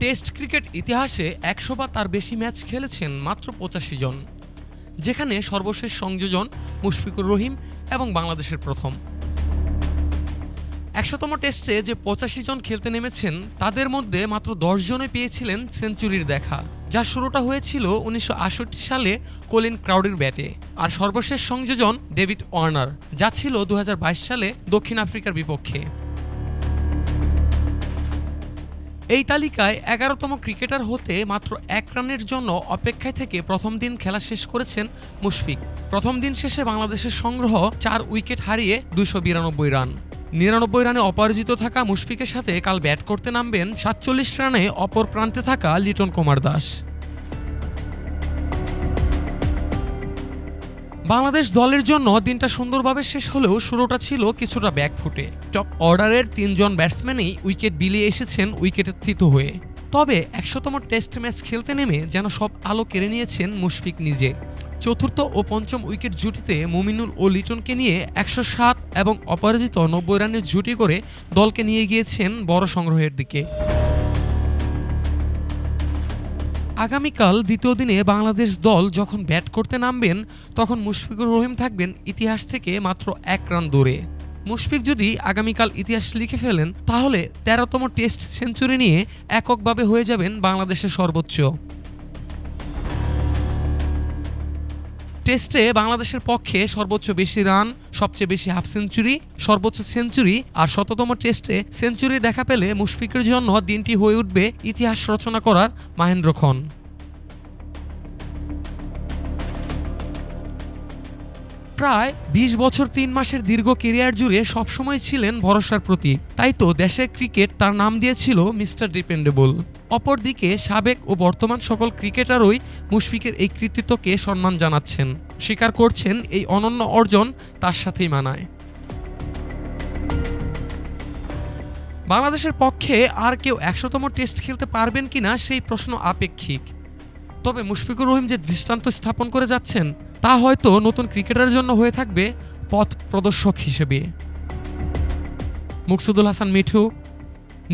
Test cricket ইতিহাসে ১০০ বা তার বেশি ম্যাচ খেলেছেন মাত্র ৮৫ জন, যেখানে সর্বশেষ সংযোজন মুশফিকুর রহিম এবং বাংলাদেশের প্রথম। ১০০তম টেস্টে যে ৮৫ জন খেলতে নেমেছেন তাদের মধ্যে মাত্র ১০ জনে পেয়েছিলেন সেঞ্চুরির দেখা, যার শুরুটা হয়েছিল ১৯৬৮ সালে কলিন ক্রাউডির ব্যাটে, আর সর্বশেষ সংযোজন ডেভিড ওয়ার্নার, যা ছিল ২০২২ সালে দক্ষিণ আফ্রিকার বিপক্ষে। এই তালিকায় ১১তম ক্রিকেটার হতে মাত্র ১ রানের জন্য অপেক্ষায় থেকে প্রথম দিন খেলা শেষ করেছেন মুশফিক। প্রথম দিন শেষে বাংলাদেশের সংগ্রহ ৪ উইকেট হারিয়ে ২৯২ রান। ৯৯ রানে অপরাজিত থাকা মুশফিকের সাথে কাল ব্যাট করতে নামবেন ৪৭ রানে অপর প্রান্তে থাকা লিটন কুমার দাস। বাংলাদেশ দলের জন্য দিনটা সুন্দরভাবে শেষ হলেও শুরুটা ছিল কিছুটা ব্যাকফুটে। টপ অর্ডারের ৩ জন ব্যাটসম্যানই উইকেট বিলিয়ে এসেছেন উইকেটে থিত হয়ে। তবে ১০০তম টেস্ট ম্যাচ খেলতে নেমে যেন সব আলো কেড়ে নিয়েছেন মুশফিক নিজে। চতুর্থ ও পঞ্চম উইকেট জুটিতে মুমিনুল ও লিটনকে নিয়ে ১০৭ এবং অপরাজিত ৯০ রানের জুটি করে দলকে নিয়ে গিয়েছেন বড় সংগ্রহের দিকে। আগামীকাল দ্বিতীয় দিনে বাংলাদেশ দল যখন ব্যাট করতে নামবেন তখন মুশফিকুর রহিম থাকবেন ইতিহাস থেকে মাত্র ১ রান দূরে। মুশফিক যদি আগামীকাল ইতিহাস লিখে ফেলেন তাহলে ১৩তম টেস্ট সেঞ্চুরি নিয়ে এককভাবে হয়ে যাবেন বাংলাদেশের সর্বোচ্চ। টেস্টে বাংলাদেশের পক্ষে সর্বোচ্চ বেশি রান, সবচেয়ে বেশি হাফ সেঞ্চুরি, সর্বোচ্চ সেঞ্চুরি আর ১০০তম টেস্টে সেঞ্চুরি দেখা পেলে মুশফিকের জন্য দিনটি হয়ে উঠবে ইতিহাস রচনা করার মাহেন্দ্রক্ষণ। প্রায় ২০ বছর ৩ মাসের দীর্ঘ কেরিয়ার জুড়ে সবসময় ছিলেন ভরসার প্রতীক, তাই তো দেশের ক্রিকেট তার নাম দিয়েছিল মিস্টার ডিপেন্ডেবল। অপরদিকে সাবেক ও বর্তমান সকল ক্রিকেটারই মুশফিকের এই কৃতিত্বকে সম্মান জানাচ্ছেন, স্বীকার করছেন এই অনন্য অর্জন তার সাথেই মানায়। বাংলাদেশের পক্ষে আর কেউ ১০০তম টেস্ট খেলতে পারবেন কিনা সেই প্রশ্ন আপেক্ষিক। তবে মুশফিকুর রহিম যে দৃষ্টান্ত স্থাপন করে যাচ্ছেন তা হয়তো নতুন ক্রিকেটারের জন্য হয়ে থাকবে পথ প্রদর্শক হিসেবে। Muksudul Hasan Mithu,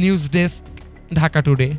news desk, Dhaka today.